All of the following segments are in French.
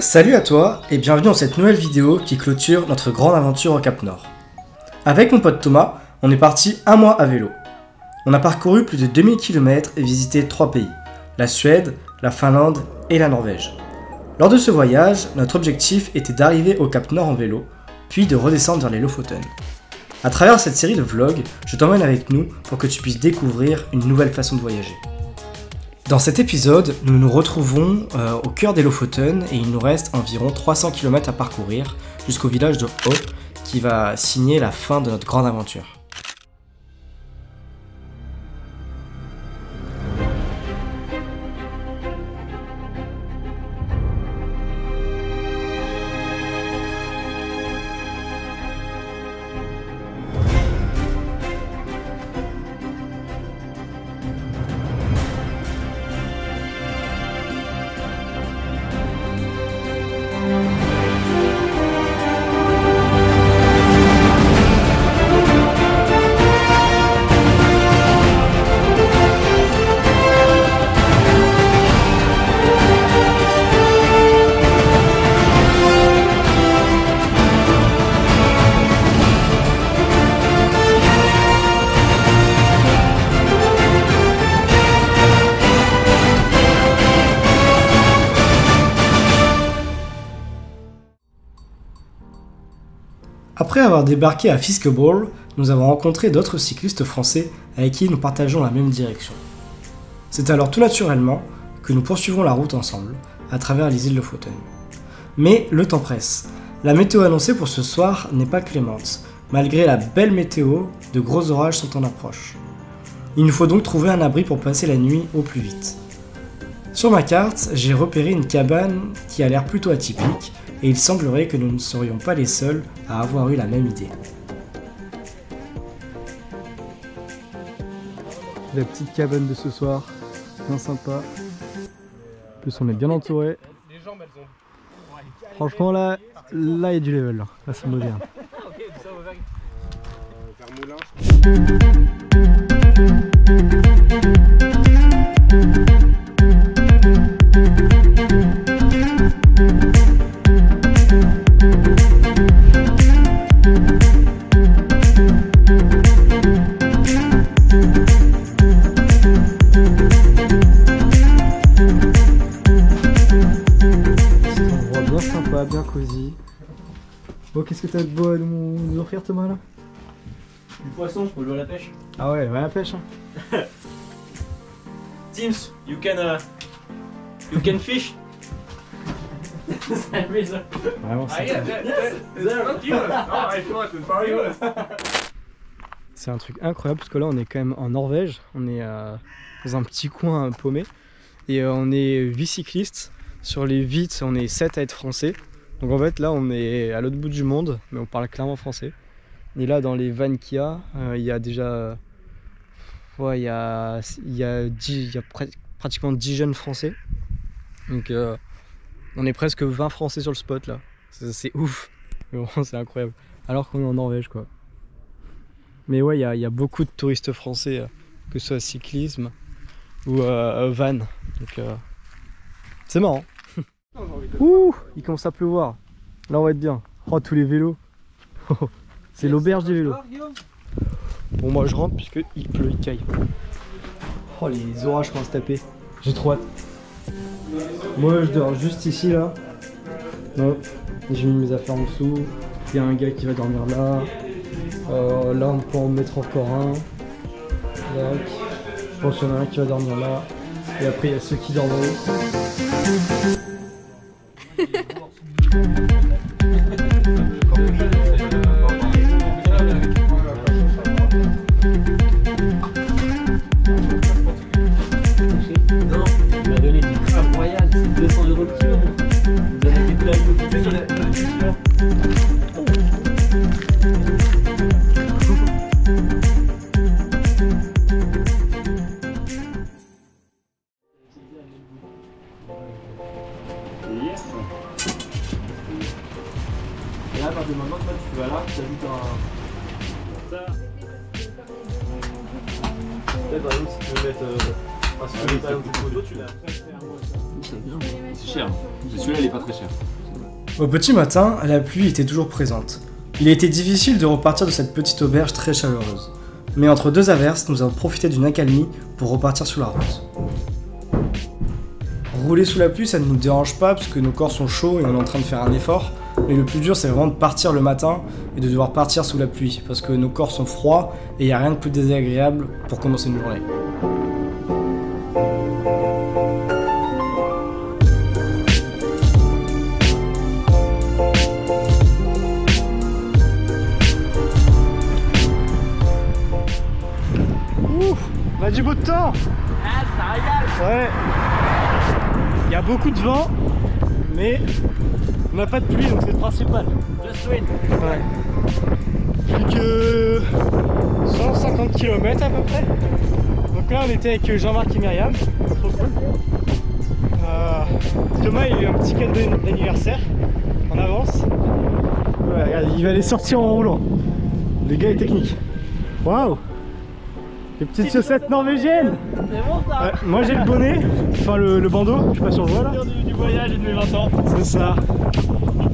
Salut à toi et bienvenue dans cette nouvelle vidéo qui clôture notre grande aventure au Cap Nord. Avec mon pote Thomas, on est parti un mois à vélo. On a parcouru plus de 2000 km et visité 3 pays, la Suède, la Finlande et la Norvège. Lors de ce voyage, notre objectif était d'arriver au Cap Nord en vélo, puis de redescendre vers les Lofoten. À travers cette série de vlogs, je t'emmène avec nous pour que tu puisses découvrir une nouvelle façon de voyager. Dans cet épisode, nous nous retrouvons au cœur des Lofoten et il nous reste environ 300 km à parcourir jusqu'au village de Ho qui va signer la fin de notre grande aventure. Après avoir débarqué à Fiskeball, nous avons rencontré d'autres cyclistes français avec qui nous partageons la même direction. C'est alors tout naturellement que nous poursuivons la route ensemble, à travers les îles Lofoten. Mais le temps presse. La météo annoncée pour ce soir n'est pas clémente. Malgré la belle météo, de gros orages sont en approche. Il nous faut donc trouver un abri pour passer la nuit au plus vite. Sur ma carte, j'ai repéré une cabane qui a l'air plutôt atypique, et il semblerait que nous ne serions pas les seuls à avoir eu la même idée. La petite cabane de ce soir, bien sympa. En plus on est bien entouré. Franchement là il y a du level, là c'est moderne. Bien cosy. Bon, qu'est-ce que t'as de beau à nous offrir, Thomas, là? Du poisson, on va à la pêche. Ah ouais, va à la pêche, hein. Teams, you can fish. Vraiment, c'est un truc incroyable parce que là on est quand même en Norvège, on est dans un petit coin paumé et on est 8 cyclistes. Sur les 8, on est 7 à être français. Donc en fait là on est à l'autre bout du monde, mais on parle clairement français. Et là dans les vannes qu'il y a, il y a déjà il y a pratiquement 10 jeunes français. Donc on est presque 20 français sur le spot là. C'est ouf. Mais bon, c'est incroyable. Alors qu'on est en Norvège quoi. Mais ouais, il y a beaucoup de touristes français, que ce soit cyclisme ou van. Donc c'est marrant. Ouh, il commence à pleuvoir. Là on va être bien. Oh, tous les vélos. C'est l'auberge des vélos. Bon, moi je rentre puisque il pleut, il caille. Oh, les orages vont se taper. J'ai trop hâte. Moi je dors juste ici là. Hop, j'ai mis mes affaires en dessous. Il y a un gars qui va dormir là. Là on peut en mettre encore un. Là. Je pense qu'il y en a un qui va dormir là. Et après il y a ceux qui dorment en haut. Et là, à partir de maintenant, tu vas là, tu ajoutes un... Ça. Là, par exemple, si tu veux mettre Parce que les photos, tu l'as fait à moi. C'est cher. Celui-là, il est pas très cher. Au petit matin, la pluie était toujours présente. Il a été difficile de repartir de cette petite auberge très chaleureuse. Mais entre deux averses, nous avons profité d'une accalmie pour repartir sur la route. Rouler sous la pluie, ça ne nous dérange pas parce que nos corps sont chauds et on est en train de faire un effort. Mais le plus dur, c'est vraiment de partir le matin et de devoir partir sous la pluie parce que nos corps sont froids et il n'y a rien de plus désagréable pour commencer une journée. On a du beau temps. Ah, ça régale. Ouais. Il y a beaucoup de vent, mais on n'a pas de pluie, donc c'est le principal. Just win. Ouais. Plus que 150 km à peu près. Donc là on était avec Jean-Marc et Myriam. Trop cool. Thomas il a eu un petit cadeau d'anniversaire en avance. Ouais, regarde, il va les sortir en roulant. Le gars est technique. Waouh! Les petites chaussettes norvégiennes. C'est bon ça. Ouais, moi j'ai le bonnet, enfin le bandeau, je sais pas si on le voit là. Du voyage et de mes 20 ans. C'est ça.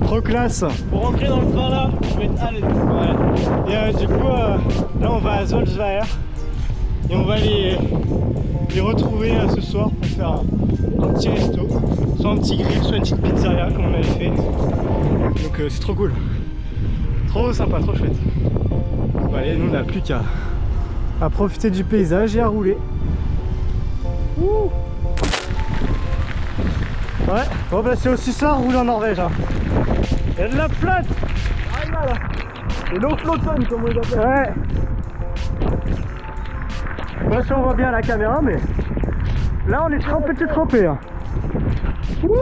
Trop classe. Pour rentrer dans le train là, je vais être à l'aise. Ouais. Et du coup, là on va à Zolsweier et on va les retrouver ce soir pour faire un petit resto, soit un petit grill, soit une petite pizzeria comme on avait fait. Donc c'est trop cool. Trop sympa, trop chouette. Bon, allez, nous on n'a plus qu'à profiter du paysage et à rouler. Ouh. Ouais, bon bah c'est aussi ça, rouler en Norvège. Hein. Il y a de la flotte. Ah là là. C'est l'eau flottante comme on l'appelle. Ouais. Bah si on voit bien à la caméra, mais là on est trempé. Hein. Ouh.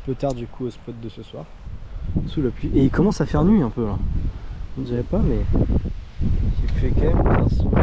Peu tard du coup au spot de ce soir sous la pluie et il commence à faire nuit un peu là, on dirait pas mais il fait quand même bien sombre.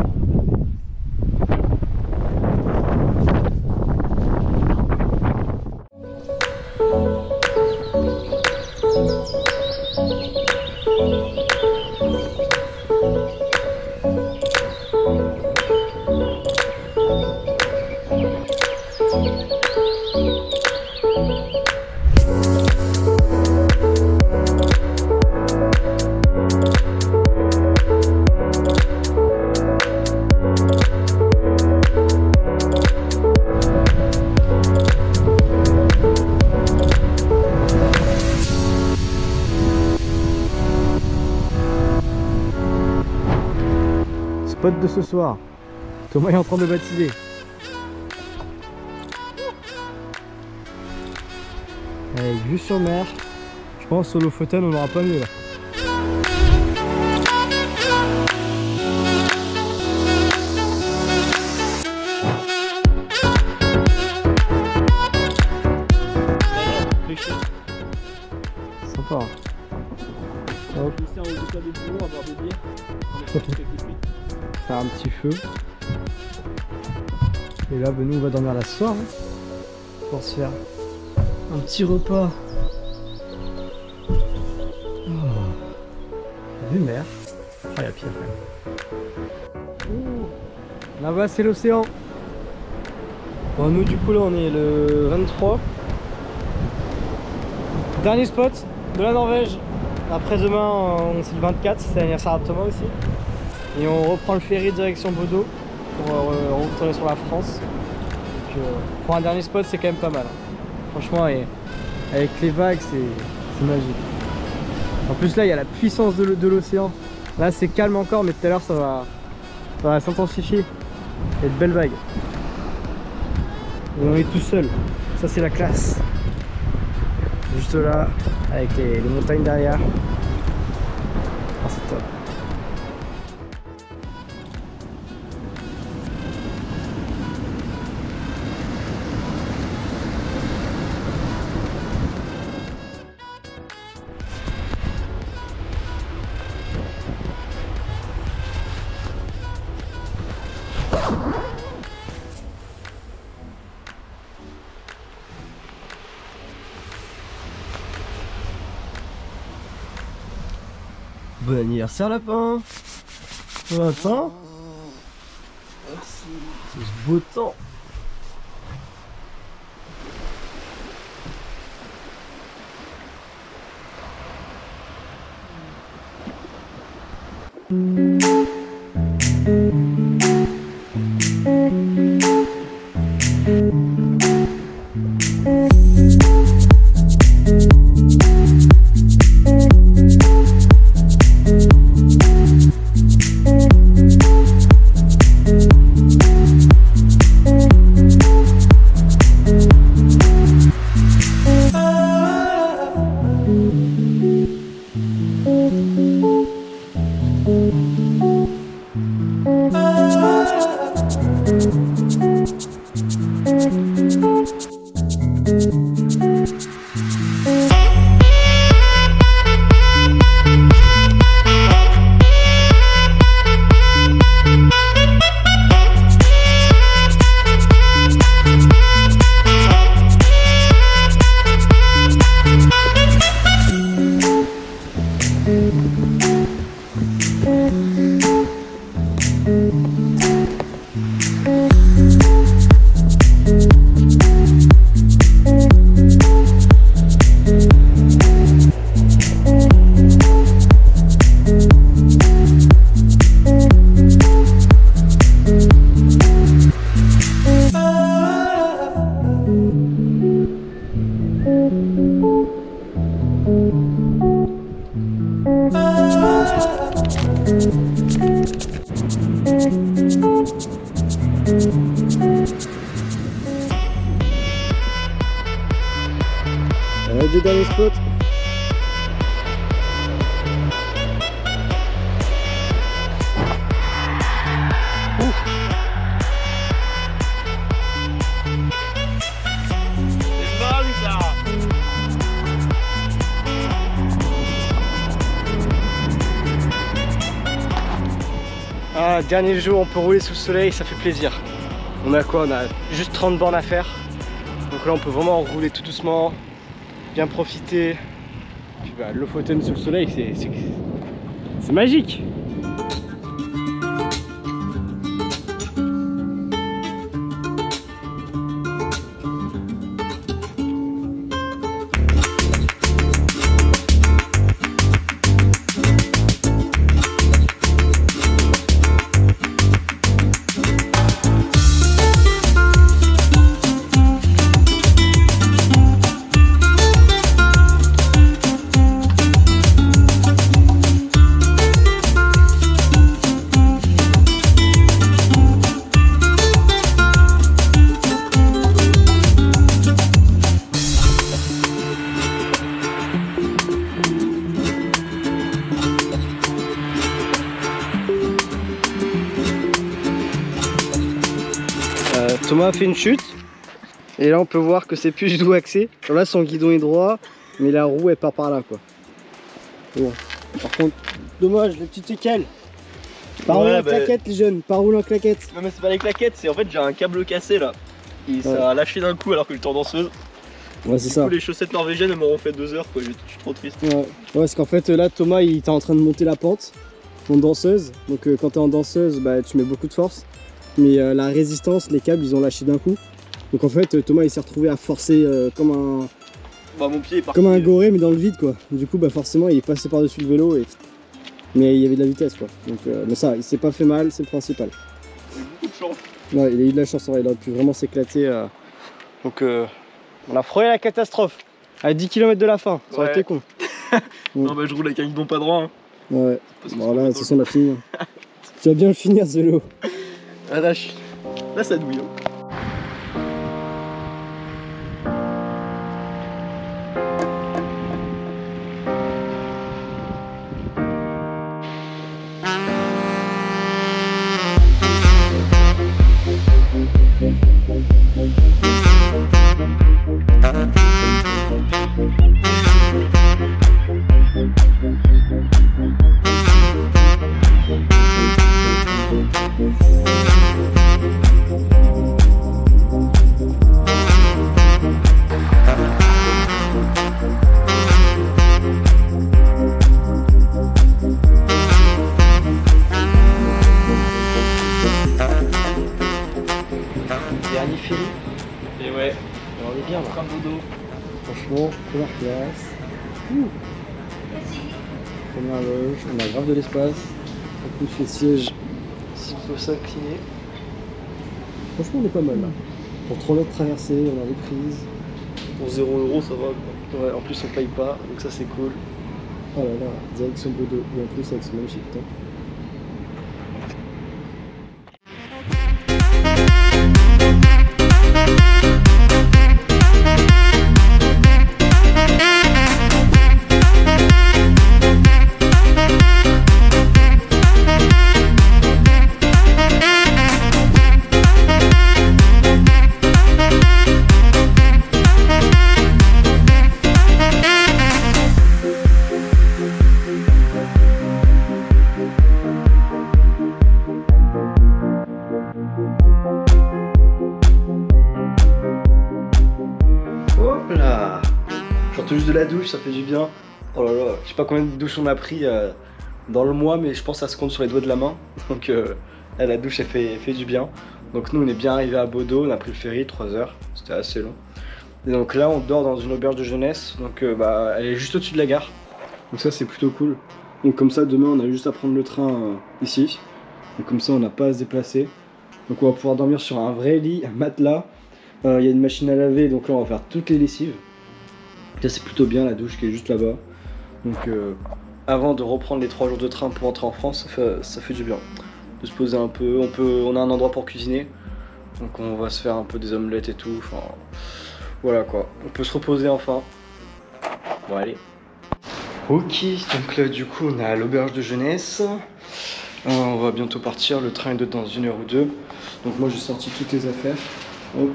Spot de ce soir, Thomas est en train de baptiser. Avec vue sur mer, je pense au Lofoten on n'aura pas mieux là. Sympa. Hop. Faire un petit feu. Et là, ben, nous on va dormir la soirée pour se faire un petit repas. Oh. Vue mer. Ah, il y a pire quand même. Là-bas, c'est l'océan. Bon, nous, du coup, là, on est le 23. Dernier spot de la Norvège. Après-demain, c'est le 24, c'est l'anniversaire de Thomas aussi. Et on reprend le ferry direction Bodo pour retourner sur la France. Donc, pour un dernier spot, c'est quand même pas mal. Franchement, et avec les vagues, c'est magique. En plus, là, il y a la puissance de l'océan. Là, c'est calme encore, mais tout à l'heure, ça va s'intensifier. Il y a de belles vagues. Et on est tout seul. Ça, c'est la classe. Juste là, avec les montagnes derrière. Ah, c'est top. Bon anniversaire lapin. Attends. Merci. C'est ce beau temps. Deux derniers spots. Ah, dernier jour, on peut rouler sous le soleil, ça fait plaisir. On a quoi? On a juste 30 bornes à faire. Donc là, on peut vraiment rouler tout doucement, bien profiter. Puis bah, Lofoten sous le soleil, c'est magique. Thomas a fait une chute et là on peut voir que c'est plus du tout axé. Alors là son guidon est droit mais la roue elle part par là quoi. Bon. Par contre dommage les petites séquelles. Pas rouler en claquette les jeunes, pas rouler en claquette. Non mais c'est pas les claquettes, c'est en fait j'ai un câble cassé là. Et ça a lâché d'un coup alors que j'étais en danseuse. Ouais c'est ça. Du coup les chaussettes norvégiennes elles m'auront fait 2 heures quoi, je suis trop triste. Ouais, parce qu'en fait là Thomas il était en train de monter la pente en danseuse. Donc quand t'es en danseuse bah, tu mets beaucoup de force. Mais la résistance, les câbles ils ont lâché d'un coup. Donc en fait Thomas il s'est retrouvé à forcer comme un... Bah mon pied est parti. Comme un goré mais dans le vide quoi. Du coup bah forcément il est passé par dessus le vélo et... Mais il y avait de la vitesse quoi. Donc mais ça il s'est pas fait mal, c'est le principal. Il a eu beaucoup de chance. Ouais il a eu de la chance, il aurait pu vraiment s'éclater. Donc on a frôlé la catastrophe. À 10 km de la fin, ça aurait été con. Non bah je roule avec un guidon pas droit. Hein. Ouais, bon là de toute façon on a fini. Tu vas bien le finir ce vélo. Ah là ça douille. Hein. Bon, première classe. Première loge, on a grave de l'espace. En plus, les sièges, s'il faut s'incliner. Franchement, on est pas mal là. Pour 3 mètres traversés, on a des prises. Pour 0 € ça va quoi. Ouais, en plus, on paye pas, donc ça c'est cool. Oh là là, direction Bordeaux. Et en plus, avec ce magnifique temps. Hop là. Je sortais juste de la douche, ça fait du bien. Oh là là, je sais pas combien de douches on a pris dans le mois, mais je pense que ça se compte sur les doigts de la main. Donc la douche elle fait du bien. Donc nous on est bien arrivé à Bordeaux, on a pris le ferry 3 heures, c'était assez long. Et donc là on dort dans une auberge de jeunesse, donc elle est juste au-dessus de la gare. Donc ça c'est plutôt cool. Donc comme ça demain on a juste à prendre le train ici. Donc comme ça on n'a pas à se déplacer. Donc on va pouvoir dormir sur un vrai lit, un matelas. Il y a une machine à laver, donc là on va faire toutes les lessives. Là c'est plutôt bien, la douche qui est juste là-bas. Donc avant de reprendre les 3 jours de train pour rentrer en France, ça fait du bien. De se poser un peu, on a un endroit pour cuisiner. Donc on va se faire un peu des omelettes et tout. Enfin, voilà quoi, on peut se reposer enfin. Bon allez. Ok, donc là du coup on est à l'auberge de jeunesse. On va bientôt partir, le train est dans 1 heure ou 2. Donc moi j'ai sorti toutes les affaires. Hop.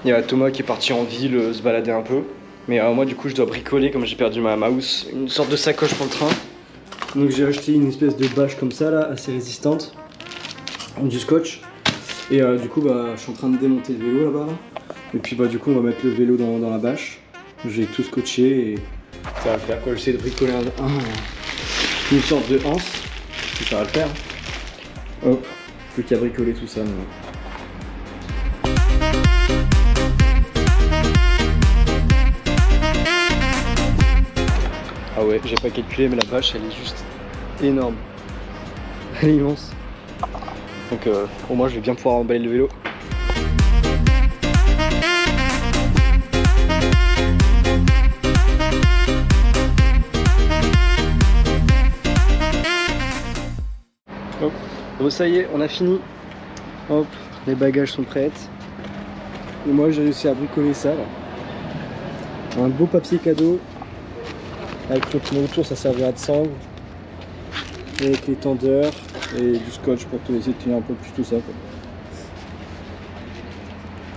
Il y a Thomas qui est parti en ville se balader un peu. Mais moi du coup je dois bricoler comme j'ai perdu ma mouse. Une sorte de sacoche pour le train. Donc j'ai acheté une espèce de bâche comme ça là, assez résistante. Du scotch. Et du coup je suis en train de démonter le vélo là-bas. Et puis du coup on va mettre le vélo dans la bâche. J'ai tout scotché et ça va le faire quoi. J'essaie de bricoler une sorte de anse. Ça va le faire. Hop, plus qu'à bricoler tout ça maintenant. Ah ouais, j'ai pas calculé mais la bâche elle est juste énorme. Elle est immense. Donc au moins je vais bien pouvoir emballer le vélo. Hop, bon, ça y est, on a fini. Hop, les bagages sont prêts. Et moi j'ai réussi à bricoler ça là. Un beau papier cadeau. Avec le pneu autour, ça servira de sangle. Et avec les tendeurs et du scotch pour te laisser tenir un peu plus tout ça quoi.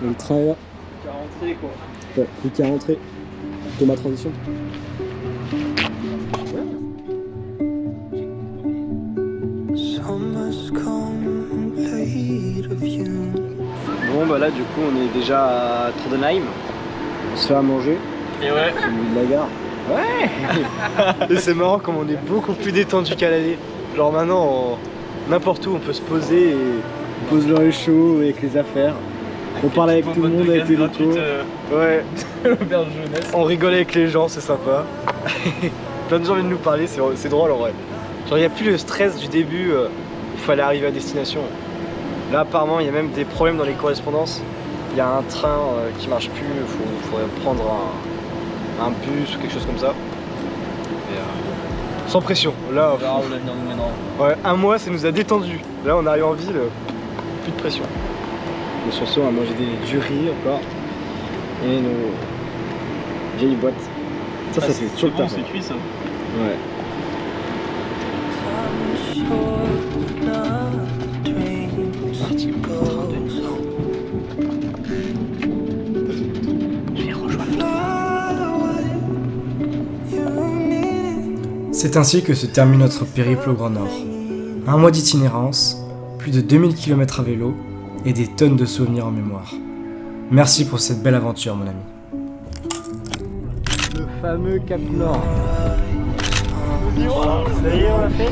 Et le train est là. Plus qu'à rentrer quoi. Ouais, plus qu'à rentrer. Thomas transition. Bon bah là du coup on est déjà à Trondheim. On se fait à manger. Et ouais. C'est le milieu de la gare. Ouais. Et c'est marrant comme on est beaucoup plus détendu qu'à l'aller. Genre maintenant n'importe où on peut se poser et on pose le réchaud avec les affaires. On parle avec tout le monde, avec les locaux. Ouais. L'auberge jeunesse. On rigole avec les gens, c'est sympa. Plein de gens viennent nous parler, c'est drôle en vrai. Genre il n'y a plus le stress du début où il fallait arriver à destination. Là apparemment il y a même des problèmes dans les correspondances. Il y a un train qui marche plus, il faudrait prendre un bus ou quelque chose comme ça. Et, sans pression. Là, ouais, un mois ça nous a détendu. Là on arrive en ville, plus de pression. Et sur ce on va manger du riz encore. Et nos vieilles boîtes. Ça fait toujours le taf. C'est cuit ça. Ouais. C'est ainsi que se termine notre périple au Grand Nord. Un mois d'itinérance, plus de 2000 km à vélo et des tonnes de souvenirs en mémoire. Merci pour cette belle aventure mon ami. Le fameux Cap Nord. Ça y est, on l'a fait.